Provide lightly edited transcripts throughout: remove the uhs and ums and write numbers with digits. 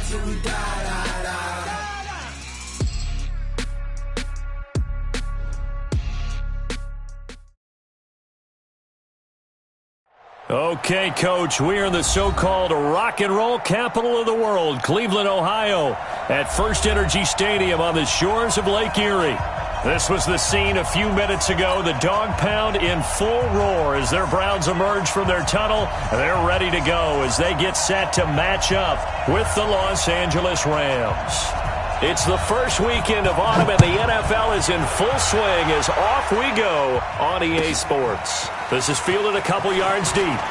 till we die, die, die. Okay, Coach, we are in the so-called rock and roll capital of the world, Cleveland, Ohio, at First Energy Stadium on the shores of Lake Erie. This was the scene a few minutes ago. The dog pound in full roar as their Browns emerge from their tunnel. They're ready to go as they get set to match up with the Los Angeles Rams. It's the first weekend of autumn, and the NFL is in full swing as off we go on EA Sports. This is fielded a couple yards deep.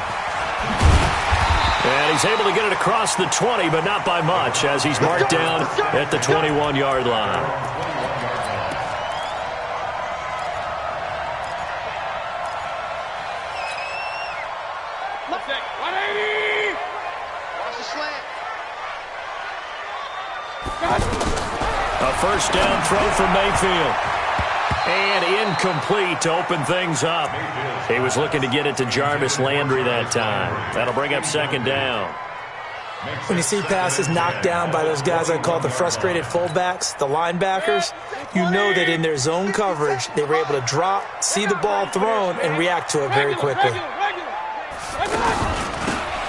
And he's able to get it across the 20, but not by much, as he's marked down at the 21-yard line. A first down throw from Mayfield. And incomplete to open things up. He was looking to get it to Jarvis Landry that time. That'll bring up second down. When you see passes knocked down by those guys I call the frustrated fullbacks, the linebackers, you know that in their zone coverage, they were able to drop, see the ball thrown, and react to it very quickly.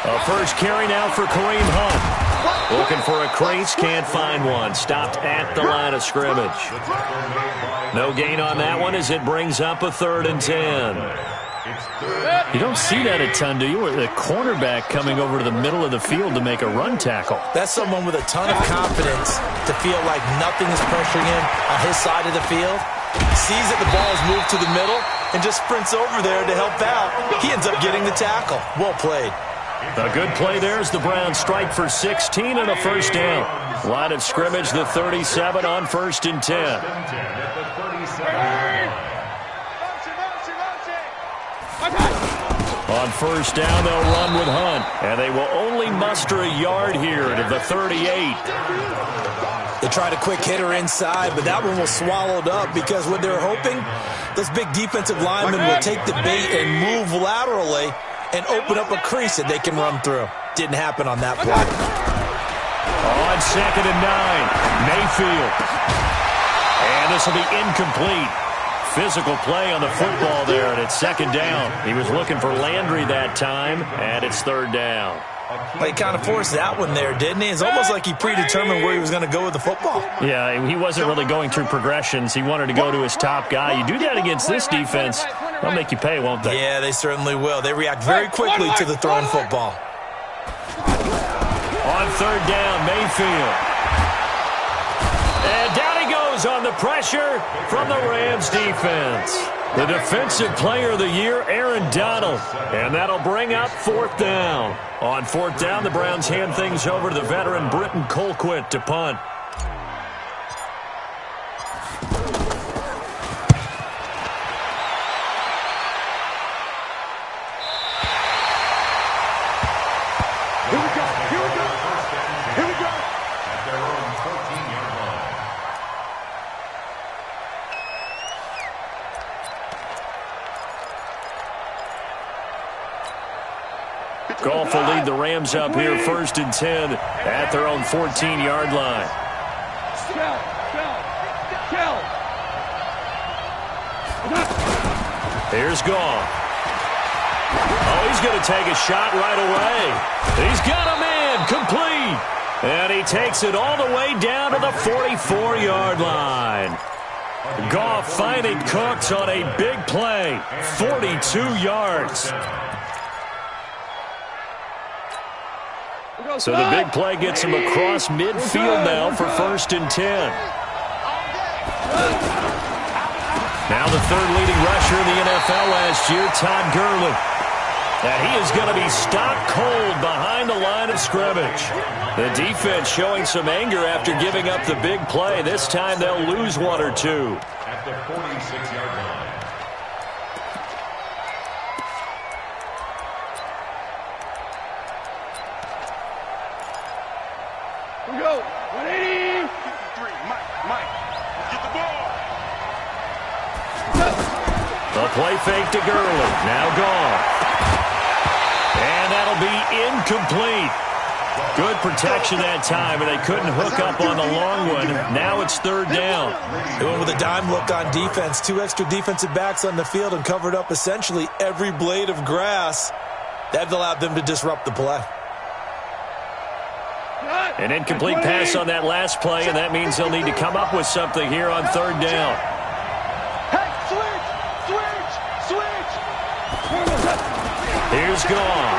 A first carry now for Kareem Hunt. Looking for a crease, can't find one. Stopped at the line of scrimmage. No gain on that one as it brings up a 3rd and 10. You don't see that a ton, do you? With a cornerback coming over to the middle of the field to make a run tackle. That's someone with a ton of confidence to feel like nothing is pressuring him on his side of the field. Sees that the ball is moved to the middle and just sprints over there to help out. He ends up getting the tackle. Well played. A good play there as the Browns strike for 16 and a first down. Line of scrimmage, the 37 on 1st and 10. On first down, they'll run with Hunt, and they will only muster a yard here to the 38. They tried a quick hitter inside, but that one was swallowed up because what they're hoping, those big defensive linemen will take the bait and move laterally and open up a crease that they can run through. Didn't happen on that play. On 2nd and 9, Mayfield. And this will be incomplete. Physical play on the football there, and it's 2nd down. He was looking for Landry that time, and it's 3rd down. Well, he kind of forced that one there, didn't he? It's almost like he predetermined where he was going to go with the football. Yeah, he wasn't really going through progressions. He wanted to go to his top guy. You do that against this defense, they'll make you pay, won't they? Yeah, they certainly will. They react very quickly to the thrown football. On 3rd down, Mayfield. And down he goes on the pressure from the Rams defense. The defensive player of the year, Aaron Donald. And that'll bring up 4th down. On 4th down, the Browns hand things over to the veteran Britton Colquitt to punt. Goff will lead the Rams up here 1st and 10 at their own 14-yard line. Here's Goff. Oh, he's going to take a shot right away. He's got a man complete. And he takes it all the way down to the 44-yard line. Goff finding Cooks on a big play. 42 yards. So the big play gets him across midfield now for 1st and 10. Now the 3rd leading rusher in the NFL last year, Todd Gurley. And he is going to be stopped cold behind the line of scrimmage. The defense showing some anger after giving up the big play. This time they'll lose 1 or 2. At the 46-yard line. Here we go. 180. 53. Mike. Get the ball. The play fake to Gurley. Now gone. And that'll be incomplete. Good protection that time, and they couldn't hook up on the long one. Now it's third down. They went with a dime look on defense. 2 extra defensive backs on the field and covered up essentially every blade of grass. That allowed them to disrupt the play. An incomplete pass on that last play, and that means they'll need to come up with something here on third down. Hey, switch! Here's Goff.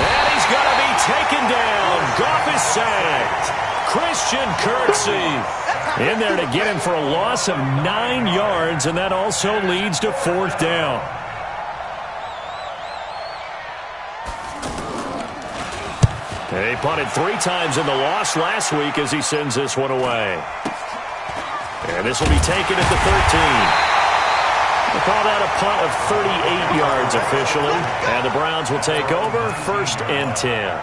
And he's going to be taken down. Goff is sacked. Christian Kirksey in there to get him for a loss of 9 yards, and that also leads to fourth down. He punted 3 times in the loss last week as he sends this one away. And this will be taken at the 13. We'll call that a punt of 38 yards officially. And the Browns will take over, 1st and 10.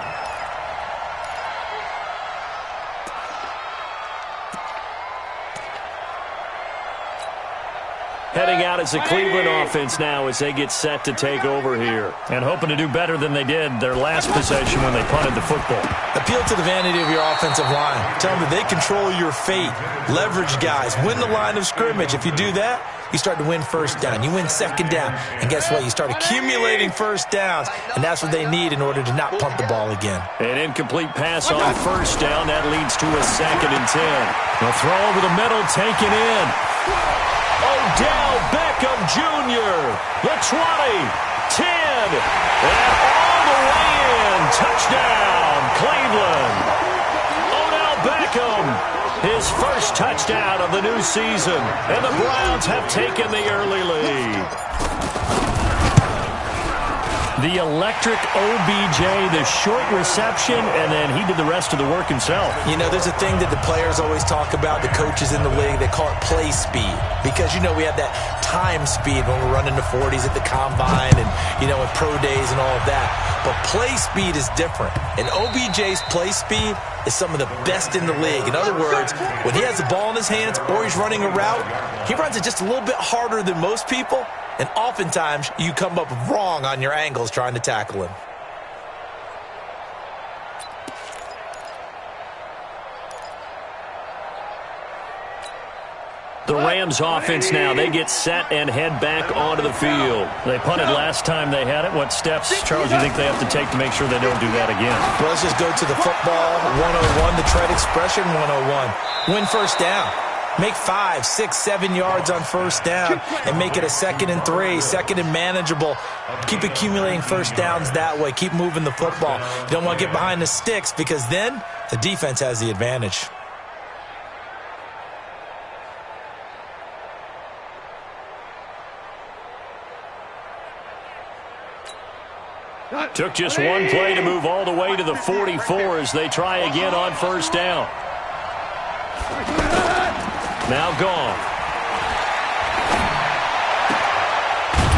Heading out as the Cleveland offense now as they get set to take over here. And hoping to do better than they did their last possession when they punted the football. Appeal to the vanity of your offensive line. Tell them that they control your fate. Leverage guys. Win the line of scrimmage. If you do that, you start to win first down. You win second down. And guess what? You start accumulating first downs. And that's what they need in order to not punt the ball again. An incomplete pass on first down. That leads to a 2nd and 10. They'll throw over the middle, taken in. Odell Beckham Jr. The 20, 10, and all the way in. Touchdown, Cleveland. Odell Beckham, his first touchdown of the new season. And the Browns have taken the early lead. The electric OBJ, the short reception, and then he did the rest of the work himself. You know, there's a thing that the players always talk about, the coaches in the league, they call it play speed. Because, you know, we have that time speed when we're running the 40s at the combine and, you know, in pro days and all of that. But play speed is different. And OBJ's play speed is some of the best in the league. In other words, when he has the ball in his hands or he's running a route, he runs it just a little bit harder than most people. And oftentimes, you come up wrong on your angles trying to tackle him. The Rams offense now, they get set and head back onto the field. They punted last time they had it. What steps, Charles, do you think they have to take to make sure they don't do that again? Well, let's just go to the football 101, the trade expression 101. Win first down. Make 5, 6, 7 yards on first down and make it a 2nd and 3, 2nd and manageable. Keep accumulating first downs that way. Keep moving the football. You don't want to get behind the sticks because then the defense has the advantage. Took just one play to move all the way to the 44 as they try again on first down. Now Goff.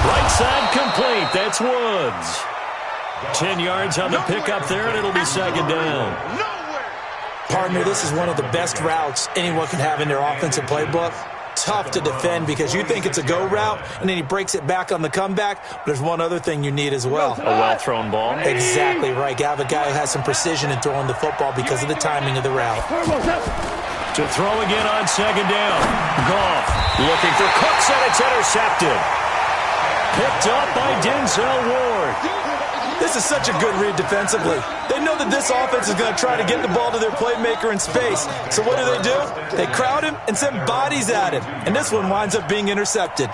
Right side complete. That's Woods. 10 yards on the pickup there, and it'll be 2nd down. Partner, this is one of the best routes anyone can have in their offensive playbook. Tough to defend because you think it's a go route, and then he breaks it back on the comeback. But there's one other thing you need as well. A well-thrown ball. Exactly right. You have a guy who has some precision in throwing the football because of the timing of the route. To throw again on 2nd down. Goff looking for Cooks, and it's intercepted. Picked up by Denzel Ward. This is such a good read defensively. They know that this offense is going to try to get the ball to their playmaker in space. So what do? They crowd him and send bodies at him. And this one winds up being intercepted.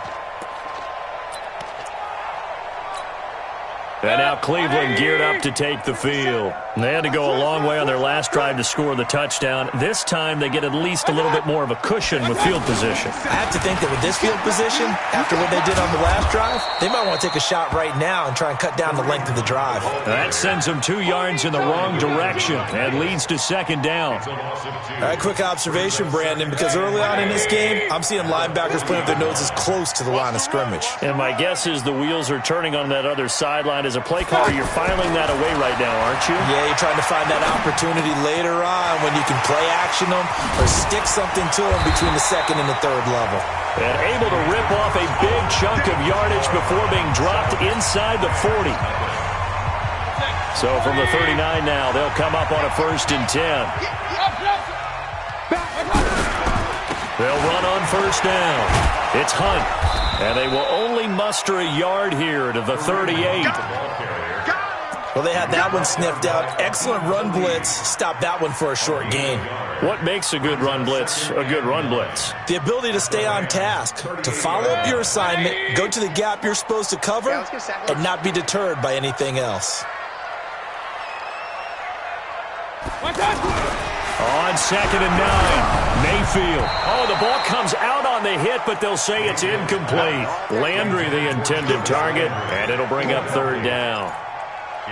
And now Cleveland geared up to take the field. They had to go a long way on their last drive to score the touchdown. This time they get at least a little bit more of a cushion with field position. I have to think that with this field position, after what they did on the last drive, they might want to take a shot right now and try and cut down the length of the drive. That sends them 2 yards in the wrong direction and leads to 2nd down. All right, quick observation, Brandon, because early on in this game, I'm seeing linebackers putting up their noses close to the line of scrimmage. And my guess is the wheels are turning on that other sideline. As a play caller, you're filing that away right now, aren't you? Yeah, you're trying to find that opportunity later on when you can play action them or stick something to them between the 2nd and the 3rd level. And able to rip off a big chunk of yardage before being dropped inside the 40. So from the 39 now, they'll come up on a 1st and 10. They'll run on 1st down. It's Hunt. And they will only muster a yard here to the 38. Well, they had that one sniffed out. Excellent run blitz. Stop that one for a short gain. What makes a good run blitz a good run blitz? The ability to stay on task, to follow up your assignment, go to the gap you're supposed to cover, and not be deterred by anything else. On 2nd and 9, Mayfield. Oh, the ball comes out on the hit, but they'll say it's incomplete. Landry, the intended target, and it'll bring up 3rd down.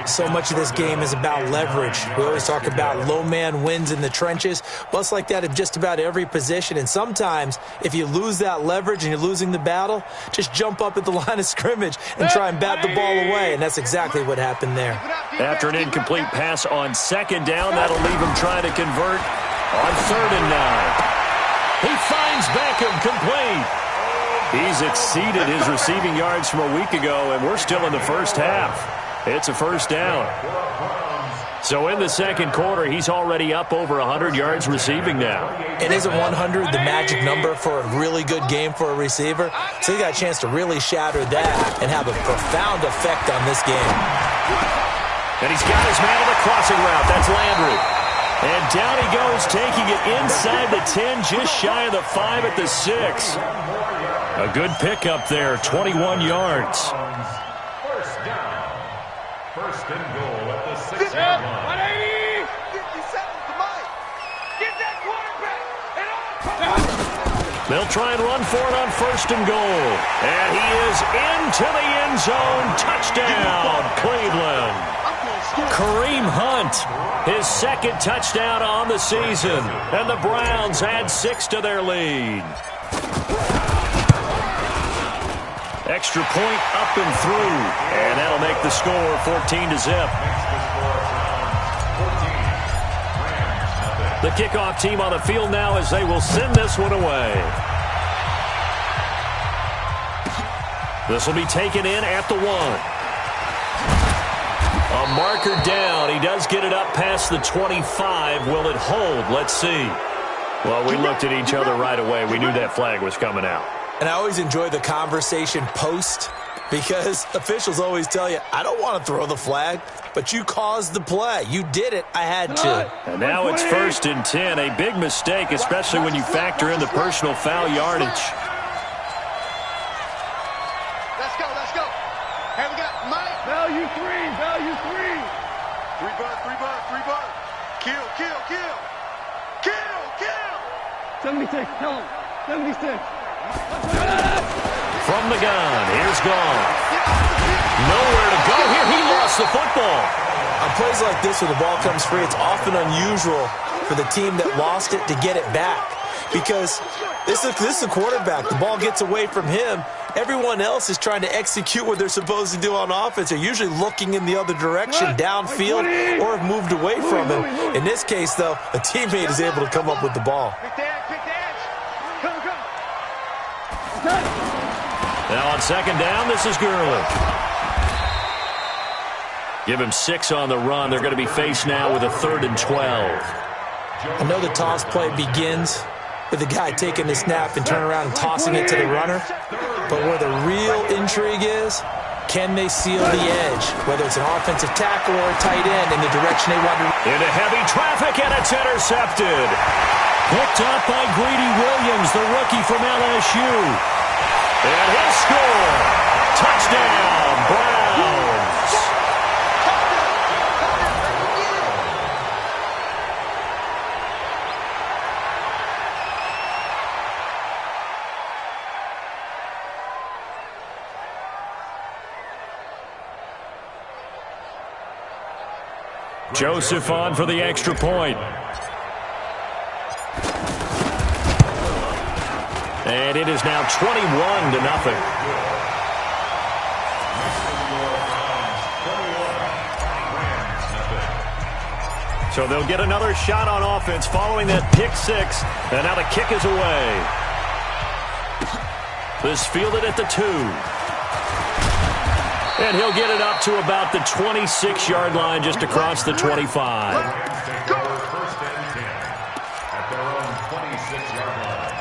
So much of this game is about leverage. We always talk about low man wins in the trenches. Well, it's like that in just about every position. And sometimes, if you lose that leverage and you're losing the battle, just jump up at the line of scrimmage and try and bat the ball away. And that's exactly what happened there. After an incomplete pass on 2nd down, that'll leave him trying to convert on 3rd and 9. He finds Beckham complete. He's exceeded his receiving yards from a week ago, and we're still in the 1st half. It's a 1st down. So in the 2nd quarter, he's already up over 100 yards receiving now. And isn't 100 the magic number for a really good game for a receiver? So he got a chance to really shatter that and have a profound effect on this game. And he's got his man on the crossing route. That's Landry. And down he goes, taking it inside the 10, just shy of the 5 at the 6. A good pickup there, 21 yards. 1st and goal at the 6-yard line. 180. 57 to Mike. Get that quarterback. They'll try and run for it on 1st and goal. And he is into the end zone. Touchdown, Cleveland. Kareem Hunt, his 2nd touchdown on the season. And the Browns add 6 to their lead. Extra point up and through. And that'll make the score 14-0. The kickoff team on the field now as they will send this one away. This will be taken in at the 1. A marker down. He does get it up past the 25. Will it hold? Let's see. Well, we looked at each other right away. We knew that flag was coming out. And I always enjoy the conversation post because officials always tell you, I don't want to throw the flag, but you caused the play. You did it. I had to. And now it's 1st and 10. A big mistake, especially when you factor in the personal foul yardage. Let's go, let's go. Hey, we got Mike. Value 3, value 3. 3 bucks, 3 bucks, 3 bucks. Kill, kill, kill. Kill, kill. 76, tell him. 76. From the gun, here's gone. Nowhere to go here. He lost the football. On plays like this where the ball comes free, it's often unusual for the team that lost it to get it back. Because this is the quarterback. The ball gets away from him. Everyone else is trying to execute what they're supposed to do on offense. They're usually looking in the other direction, downfield, or have moved away from him. In this case, though, a teammate is able to come up with the ball. Now on 2nd down, this is Gurley. Give him 6 on the run. They're going to be faced now with a 3rd and 12. I know the toss play begins with the guy taking the snap and turning around and tossing it to the runner. But where the real intrigue is, can they seal the edge? Whether it's an offensive tackle or a tight end in the direction they want to. Into heavy traffic, and it's intercepted. Picked up by Greedy Williams, the rookie from LSU. And he'll score. Touchdown, Browns. Joseph on for the extra point. And it is now 21-0. So they'll get another shot on offense following that pick 6. And now the kick is away. This fielded at the 2. And he'll get it up to about the 26-yard line, just across the 25. Lions take over first and 10 at their own 26-yard line.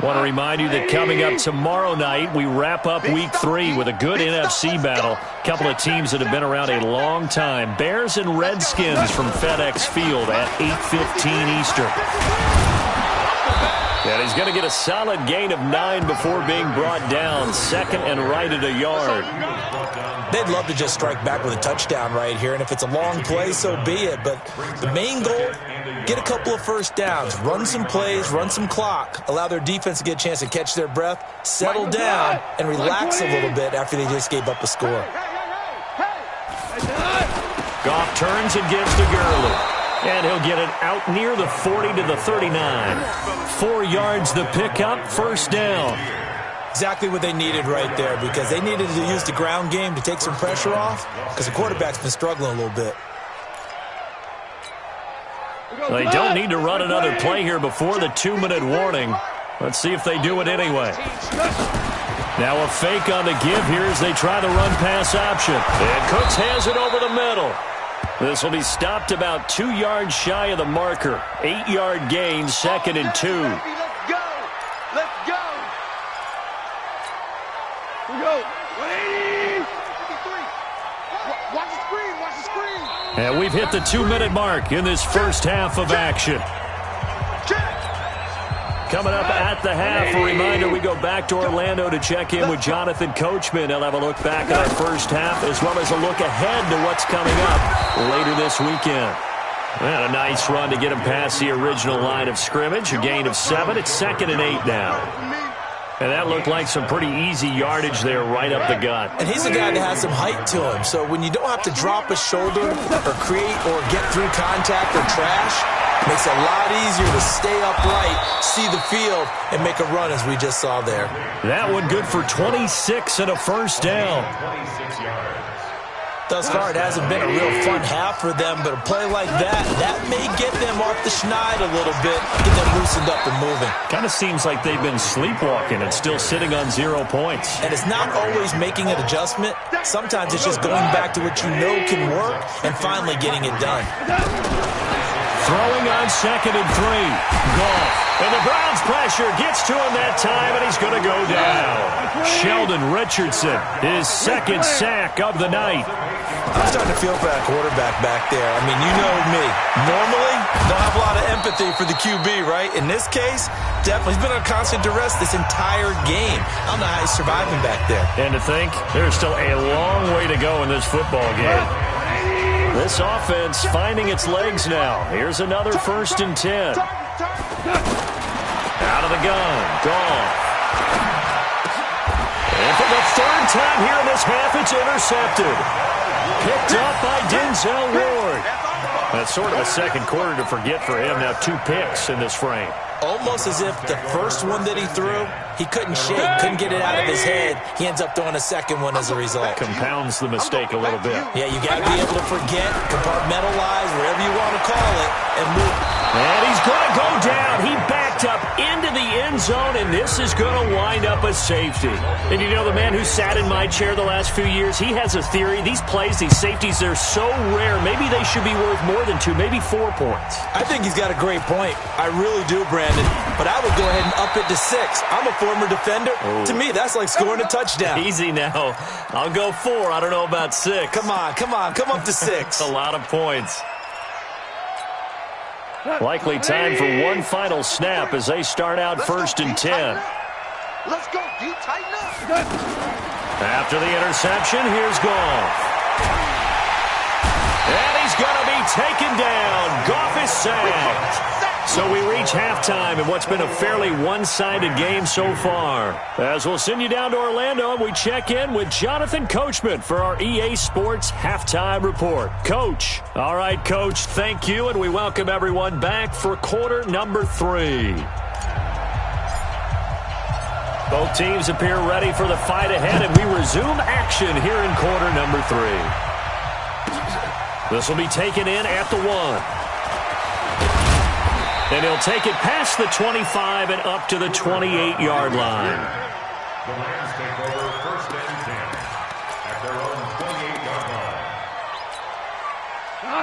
Want to remind you that coming up tomorrow night, we wrap up Week 3 with a good NFC battle. A couple of teams that have been around a long time. Bears and Redskins from FedEx Field at 8:15 Eastern. And he's going to get a solid gain of 9 before being brought down. Second and right at a yard. They'd love to just strike back with a touchdown right here, and if it's a long play, so be it. But the main goal, get a couple of first downs, run some plays, run some clock, allow their defense to get a chance to catch their breath, settle down, and relax a little bit after they just gave up a score. Goff turns and gives to Gurley. And he'll get it out near the 40 to the 39. 4 yards the pickup, first down. Exactly what they needed right there, because they needed to use the ground game to take some pressure off, because the quarterback's been struggling a little bit. They don't need to run another play here before the 2-minute warning. Let's see if they do it anyway. Now a fake on the give here as they try the run-pass option. And Cooks has it over the middle. This will be stopped about 2 yards shy of the marker. 8-yard gain, second and 2. Let's go. Let's go. We go. 180. Watch the screen. Watch the screen. And we've hit the 2-minute mark in this first half of action. Coming up at the half, a reminder, we go back to Orlando to check in with Jonathan Coachman. He'll have a look back at our first half as well as a look ahead to what's coming up later this weekend. And a nice run to get him past the original line of scrimmage. A gain of 7. It's second and 8 now. And that looked like some pretty easy yardage there right up the gut. And he's a guy that has some height to him, so when you don't have to drop a shoulder or create or get through contact or trash, it makes it a lot easier to stay upright, see the field, and make a run as we just saw there. That one good for 26 and a first down. 26 yards. Thus far, it hasn't been a real fun half for them, but a play like that may get them off the schneid a little bit, get them loosened up and moving. Kind of seems like they've been sleepwalking and still sitting on 0 points. And it's not always making an adjustment. Sometimes it's just going back to what you know can work and finally getting it done. Throwing on second and 3. Goff. And the Browns pressure gets to him that time, and he's going to go down. Sheldon Richardson, his second sack of the night. I'm starting to feel for that quarterback back there. I mean, you know me. Normally, don't have a lot of empathy for the QB, right? In this case, definitely. He's been on constant duress this entire game. I don't know how he's surviving back there. And to think, there's still a long way to go in this football game. This offense finding its legs now. Here's another first and 10. Out of the gun. Goff. And for the third time here in this half, it's intercepted. Picked up by Denzel Ward. That's sort of a second quarter to forget for him. Now 2 picks in this frame. Almost as if the first one that he threw, he couldn't shake, couldn't get it out of his head. He ends up throwing a second one as a result. Compounds the mistake a little bit. Yeah, you got to be able to forget, compartmentalize, whatever you want to call it, and move. And he's going to go down. He backed up into the end zone, and this is going to wind up a safety. And you know, the man who sat in my chair the last few years, he has a theory. These plays, these safeties, they're so rare. Maybe they should be worth more than 2, maybe 4 points. I think he's got a great point. I really do, Brandon. But I would go ahead and up it to 6. I'm a former defender. Oh. To me, that's like scoring a touchdown. Easy now. I'll go 4. I don't know about 6. Come on. Come up to 6. That's a lot of points. Likely time for one final snap as they start out first and 10. Let's go, D. Tighten up. After the interception, here's Goff. And he's going to be taken down. Goff is sacked. So we reach halftime in what's been a fairly one-sided game so far. As we'll send you down to Orlando, and we check in with Jonathan Coachman for our EA Sports Halftime Report. Coach. All right, Coach, thank you, and we welcome everyone back for quarter number 3. Both teams appear ready for the fight ahead, and we resume action here in quarter number 3. This will be taken in at the 1. And he'll take it past the 25 and up to the 28-yard line. The Lions take over first and 10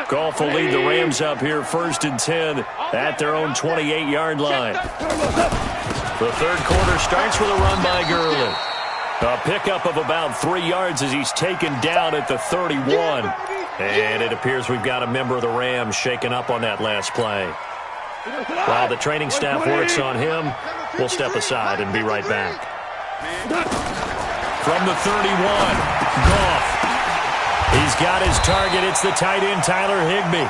Goff will lead the Rams up here 1st and 10 at their own 28-yard line. The third quarter starts with a run by Gurley. A pickup of about 3 yards as he's taken down at the 31. And it appears we've got a member of the Rams shaken up on that last play. While the training staff works on him, we'll step aside and be right back. From the 31, Goff. He's got his target. It's the tight end, Tyler Higbee.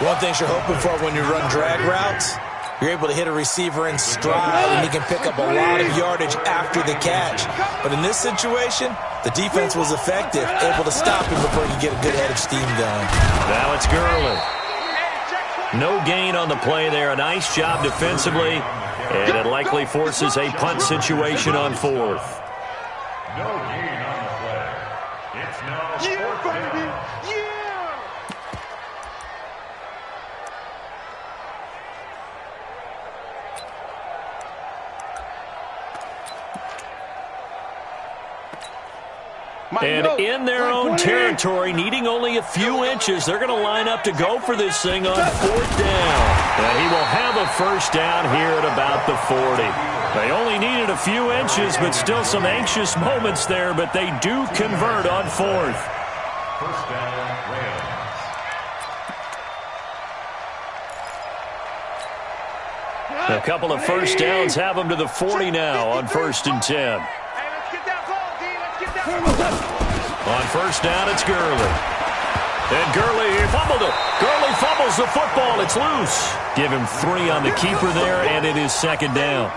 One thing you're hoping for when you run drag routes, you're able to hit a receiver in stride, and he can pick up a lot of yardage after the catch. But in this situation, the defense was effective, able to stop him before he could get a good head of steam going. Now it's Gurley. No gain on the play there. A nice job defensively, and it likely forces a punt situation on 4th. No gain on the play. It's now 4th down. And in their own territory, needing only a few inches, they're going to line up to go for this thing on 4th down. And he will have a first down here at about the 40. They only needed a few inches, but still some anxious moments there, but they do convert on 4th. First down, Rams. A couple of first downs have them to the 40 now on 1st and 10. On 1st down, it's Gurley. And Gurley fumbled it. Gurley fumbles the football. It's loose. Give him 3 on the keeper there, and it is 2nd down.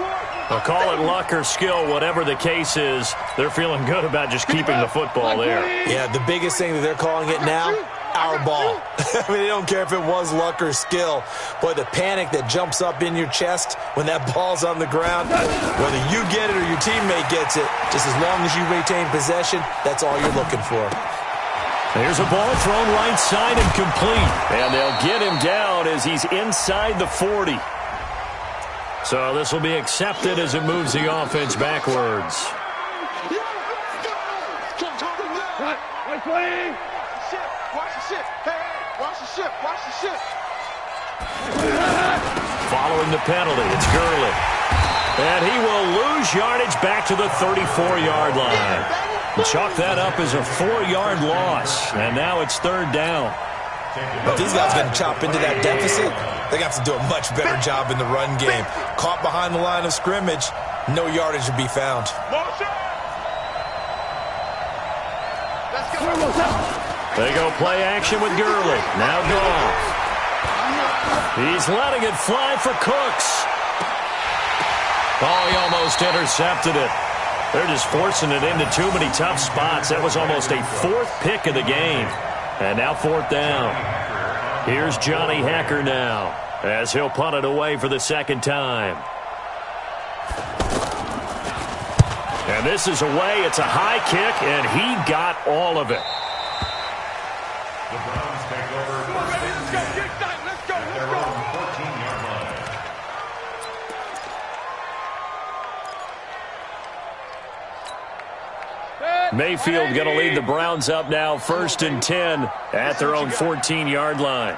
I'll call it luck or skill, whatever the case is. They're feeling good about just keeping the football there. Yeah, the biggest thing that they're calling it now, our ball. I mean, they don't care if it was luck or skill. Boy, the panic that jumps up in your chest when that ball's on the ground, whether you get it or your teammate gets it, just as long as you retain possession, that's all you're looking for. There's a ball thrown right side and complete. And they'll get him down as he's inside the 40. So this will be accepted as it moves the offense backwards. Following the penalty, it's Gurley. And he will lose yardage back to the 34-yard line. Chalk that up as a 4-yard loss. And now it's 3rd down. But these guys going to chop into that deficit. They got to do a much better job in the run game. Caught behind the line of scrimmage, no yardage to be found. They go play action with Gurley. Now Goff. He's letting it fly for Cooks. Oh, he almost intercepted it. They're just forcing it into too many tough spots. That was almost a 4th pick of the game. And now 4th down. Here's Johnny Hecker now as he'll punt it away for the 2nd time. And this is away. It's a high kick, and he got all of it. The Browns take over 1st and 10 at their own 14-yard line. Mayfield going to lead the Browns up now 1st and 10 at their own 14-yard line.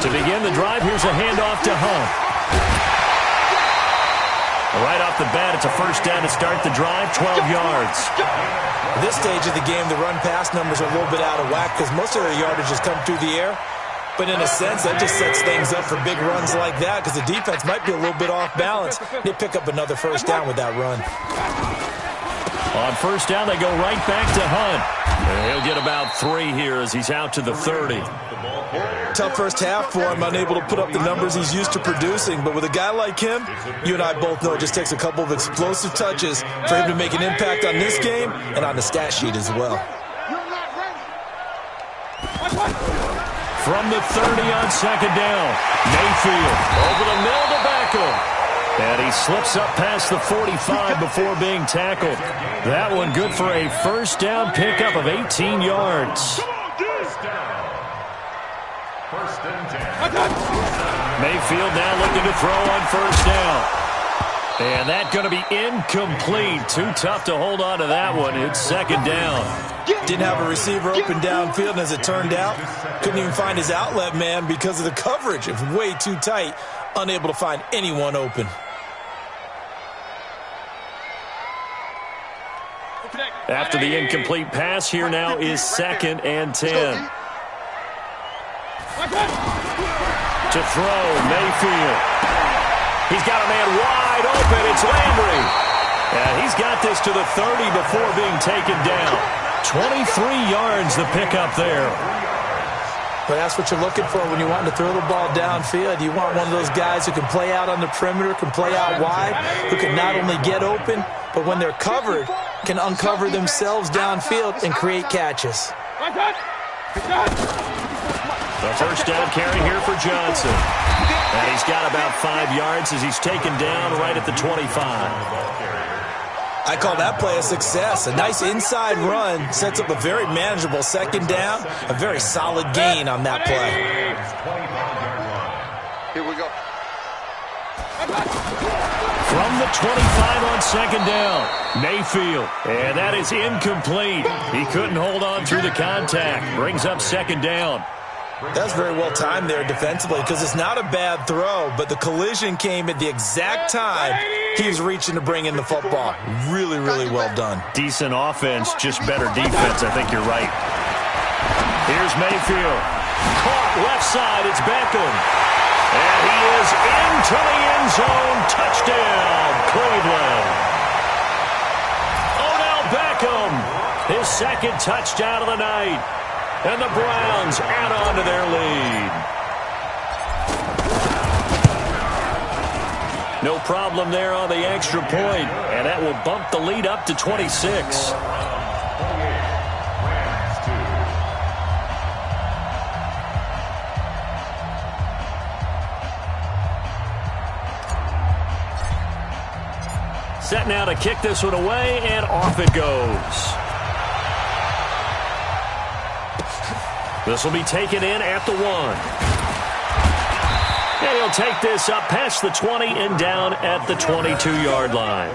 To begin the drive, here's a handoff to Hunt. Right off the bat, it's a first down to start the drive, 12 yards. At this stage of the game, the run-pass numbers are a little bit out of whack because most of their yardage has come through the air. But in a sense, that just sets things up for big runs like that because the defense might be a little bit off balance. They pick up another first down with that run. On first down, they go right back to Hunt. And he'll get about 3 here as he's out to the 30. Tough first half for him, unable to put up the numbers he's used to producing. But with a guy like him, you and I both know it just takes a couple of explosive touches for him to make an impact on this game and on the stat sheet as well. From the 30 on second down, Mayfield over the middle to Beckham. And he slips up past the 45 before being tackled. That one good for a first down pickup of 18 yards. First and 10. Mayfield now looking to throw on first down. And that's going to be incomplete. Too tough to hold on to that one. It's second down. Didn't have a receiver open downfield, and as it turned out, couldn't even find his outlet man because of the coverage. It was way too tight, unable to find anyone open. After the incomplete pass, here now is 2nd and 10. To throw, Mayfield. He's got a man wide open. It's Landry. And he's got this to the 30 before being taken down. 23 yards the pickup there. But that's what you're looking for when you want to throw the ball downfield. You want one of those guys who can play out on the perimeter, can play out wide, who can not only get open, but when they're covered, can uncover themselves downfield and create catches. The first down carry here for Johnson. And he's got about 5 yards as he's taken down right at the 25. I call that play a success. A nice inside run sets up a very manageable 2nd down, a very solid gain on that play. Here we go. From the 25 on 2nd down, Mayfield. And that is incomplete. He couldn't hold on through the contact. Brings up 2nd down. That was very well timed there defensively because it's not a bad throw, but the collision came at the exact time he was reaching to bring in the football. Really, really well done. Decent offense, just better defense. I think you're right. Here's Mayfield. Caught left side. It's Beckham. And he is into the end zone. Touchdown, Cleveland. Odell Beckham, his 2nd touchdown of the night. And the Browns add on to their lead. No problem there on the extra point, and that will bump the lead up to 26. Set now to kick this one away, and off it goes. This will be taken in at the 1. And he'll take this up past the 20 and down at the 22-yard line.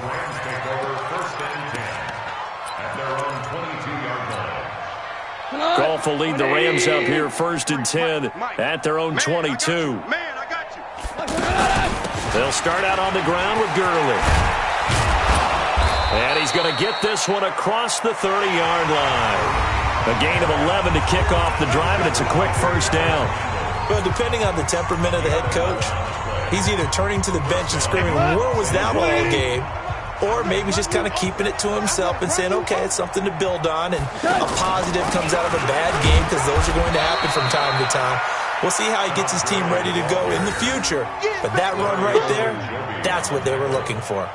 Goff will lead the Rams up here 1st and 10 at their own 22. They'll start out on the ground with Gurley. And he's going to get this one across the 30-yard line. A gain of 11 to kick off the drive, and it's a quick 1st down. Well, depending on the temperament of the head coach, he's either turning to the bench and screaming, "Where was that all game?" Or maybe just kind of keeping it to himself and saying, okay, it's something to build on, and a positive comes out of a bad game because those are going to happen from time to time. We'll see how he gets his team ready to go in the future. But that run right there, that's what they were looking for.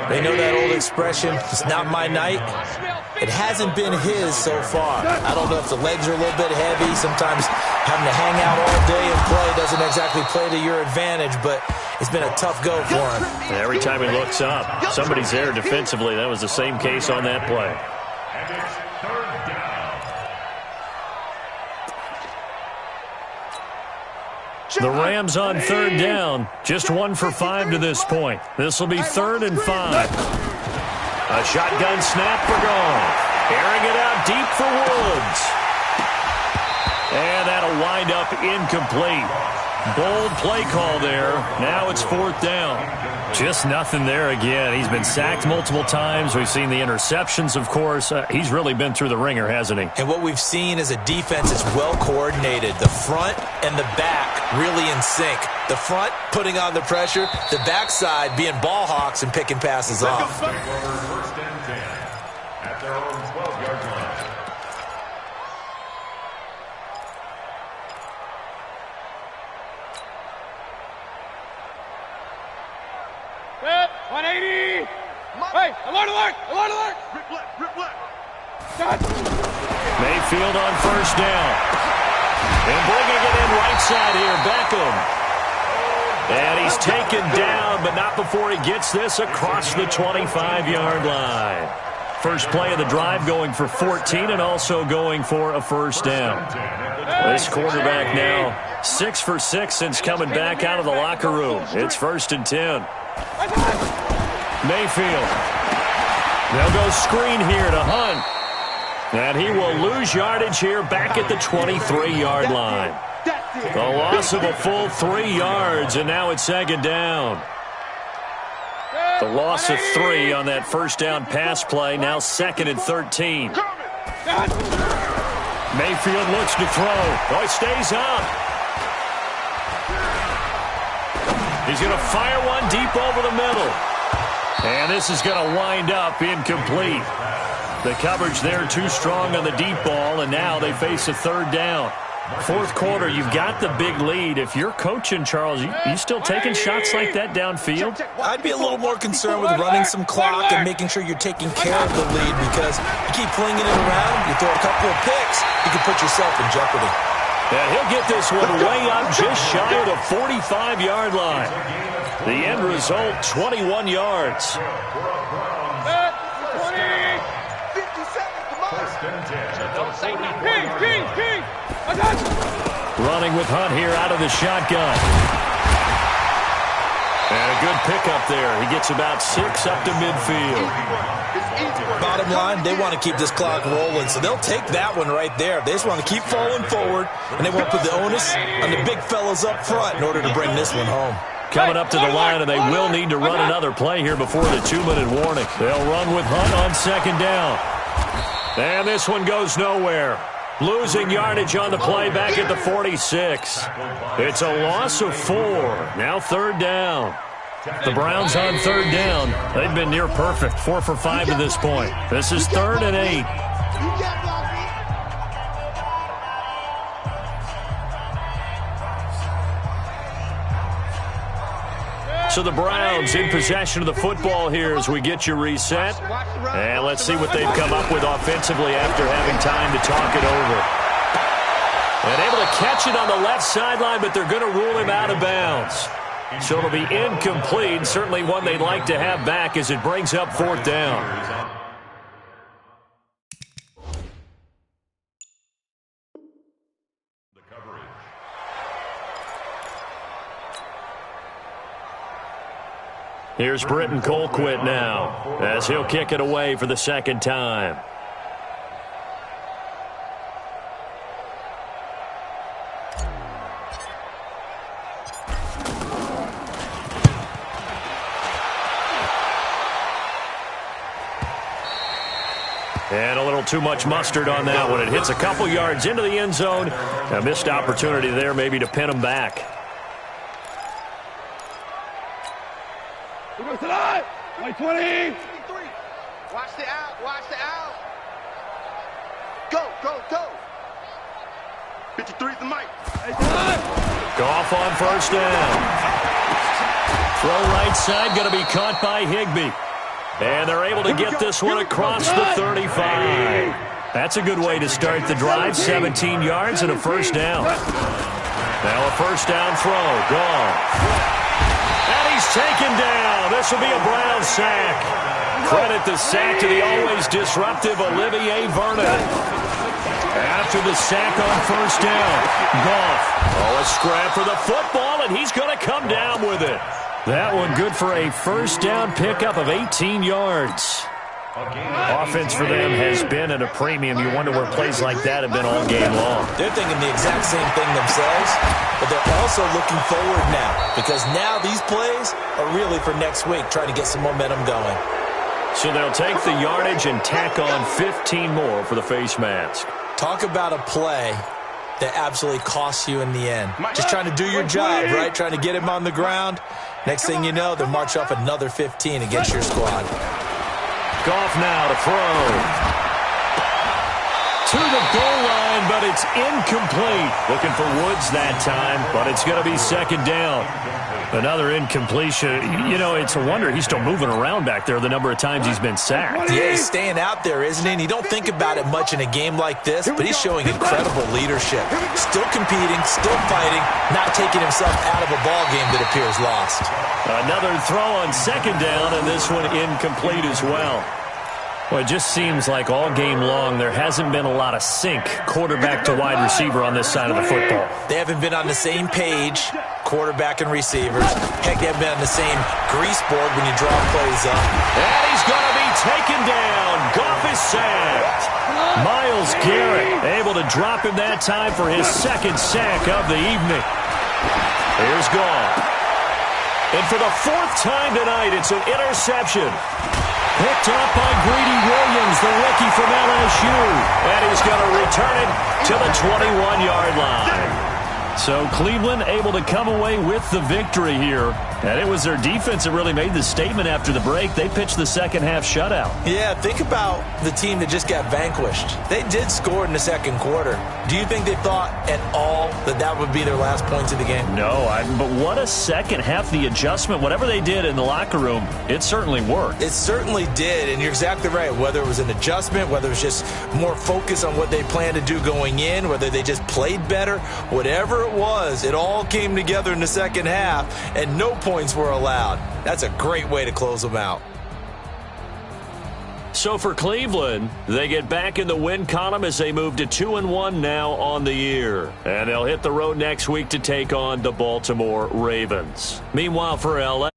They know that old expression, it's not my night. It hasn't been his so far. I don't know if the legs are a little bit heavy. Sometimes having to hang out all day and play doesn't exactly play to your advantage, but it's been a tough go for him. And every time he looks up, somebody's there defensively. That was the same case on that play. And it's 3rd down. The Rams on 3rd down. Just 1 for 5 to this point. This will be 3rd and 5. A shotgun snap for Goff. Airing it out deep for Woods. And that'll wind up incomplete. Bold play call there. Now it's 4th down. Just nothing there again. He's been sacked multiple times. We've seen the interceptions, of course. He's really been through the ringer, hasn't he? And what we've seen is a defense that's well coordinated. The front and the back really in sync. The front putting on the pressure. The backside being ball hawks and picking passes off. 1st and 10 at their own 12-yard line. 180! Hey, alert, alert! Alert, alert! Rip left, rip left. Mayfield on 1st down. And bringing it in right side here, Beckham. And he's taken down, but not before he gets this across the 25-yard line. First play of the drive going for 14 and also going for a 1st down. This quarterback now 6 for 6 since coming back out of the locker room. It's 1st and 10. Mayfield. They'll go screen here to Hunt. And he will lose yardage here back at the 23-yard line. A loss of a full 3 yards, and now it's second down. The loss of 3 on that first down pass play, now 2nd and 13. Mayfield looks to throw. Oh, he stays up. He's going to fire one deep over the middle. And this is going to wind up incomplete. The coverage there too strong on the deep ball, and now they face a 3rd down. 4th quarter, you've got the big lead. If you're coaching, Charles, you still taking shots like that downfield? I'd be a little more concerned with running some clock and making sure you're taking care of the lead, because you keep flinging it around, you throw a couple of picks, you can put yourself in jeopardy. And he'll get this one way up just shy of the 45-yard line. The end result, 21 yards. Running with Hunt here out of the shotgun. And a good pickup there. He gets about 6 up to midfield. Bottom line, they want to keep this clock rolling, so they'll take that one right there. They just want to keep falling forward, and they want to put the onus on the big fellas up front in order to bring this one home. Coming up to the line, and they will need to run another play here before the 2-minute warning. They'll run with Hunt on 2nd down. And this one goes nowhere. Losing yardage on the play back at the 46. It's a loss of 4. Now 3rd down. The Browns on 3rd down. They've been near perfect. 4 for 5 to this point. This is 3rd and 8. So the Browns in possession of the football here as we get you reset. And let's see what they've come up with offensively after having time to talk it over. And able to catch it on the left sideline, but they're going to rule him out of bounds. So it'll be incomplete, certainly one they'd like to have back as it brings up 4th down. Here's Britton Colquitt now as he'll kick it away for the 2nd time. And a little too much mustard on that one. It hits a couple yards into the end zone. A missed opportunity there maybe to pin him back. Like 20. Watch the out. Watch the out. Go, go, go. 53's the mic. Goff on 1st down. Throw right side, going to be caught by Higbee. And they're able to get this one across the 35. That's a good way to start the drive. 17 yards and a 1st down. Now a 1st down throw. Goff. And he's taken down. This will be a Brown sack. Credit the sack to the always disruptive Olivier Vernon. After the sack on 1st down, Goff. Oh, a scrap for the football, and he's going to come down with it. That one good for a 1st down pickup of 18 yards. Offense for them has been at a premium. You wonder where plays like that have been all game long. They're thinking the exact same thing themselves, but they're also looking forward now, because now these plays are really for next week, trying to get some momentum going. So they'll take the yardage and tack on 15 more for the face mask. Talk about a play that absolutely costs you in the end. Just trying to do your job, right? Trying to get him on the ground. Next thing you know, they'll march off another 15 against your squad. Goff now to throw. To the goal line, but it's incomplete. Looking for Woods that time, but it's going to be 2nd down. Another incompletion. You know, it's a wonder he's still moving around back there the number of times he's been sacked. Yeah, he's staying out there, isn't he? And you don't think about it much in a game like this, but he's showing incredible leadership. Still competing, still fighting, not taking himself out of a ball game that appears lost. Another throw on 2nd down, and this one incomplete as well. Well, it just seems like all game long there hasn't been a lot of sync quarterback to wide receiver on this side of the football. They haven't been on the same page, quarterback and receivers. Heck, they haven't been on the same grease board when you draw plays up. And he's going to be taken down. Goff is sacked. Myles Garrett able to drop him that time for his second sack of the evening. Here's Goff. And for the fourth time tonight, it's an interception. Picked up by Greedy Williams, the rookie from LSU. And he's going to return it to the 21-yard line. So Cleveland able to come away with the victory here. And it was their defense that really made the statement after the break. They pitched the second-half shutout. Yeah, think about the team that just got vanquished. They did score in the second quarter. Do you think they thought at all that that would be their last points of the game? No, but what a second half. The adjustment, whatever they did in the locker room, it certainly worked. It certainly did, and you're exactly right. Whether it was an adjustment, whether it was just more focus on what they planned to do going in, whether they just played better, whatever it was, it all came together in the second half, and no points were allowed. That's a great way to close them out. So for Cleveland, they get back in the win column as they move to 2-1 now on the year. And they'll hit the road next week to take on the Baltimore Ravens. Meanwhile, for LA,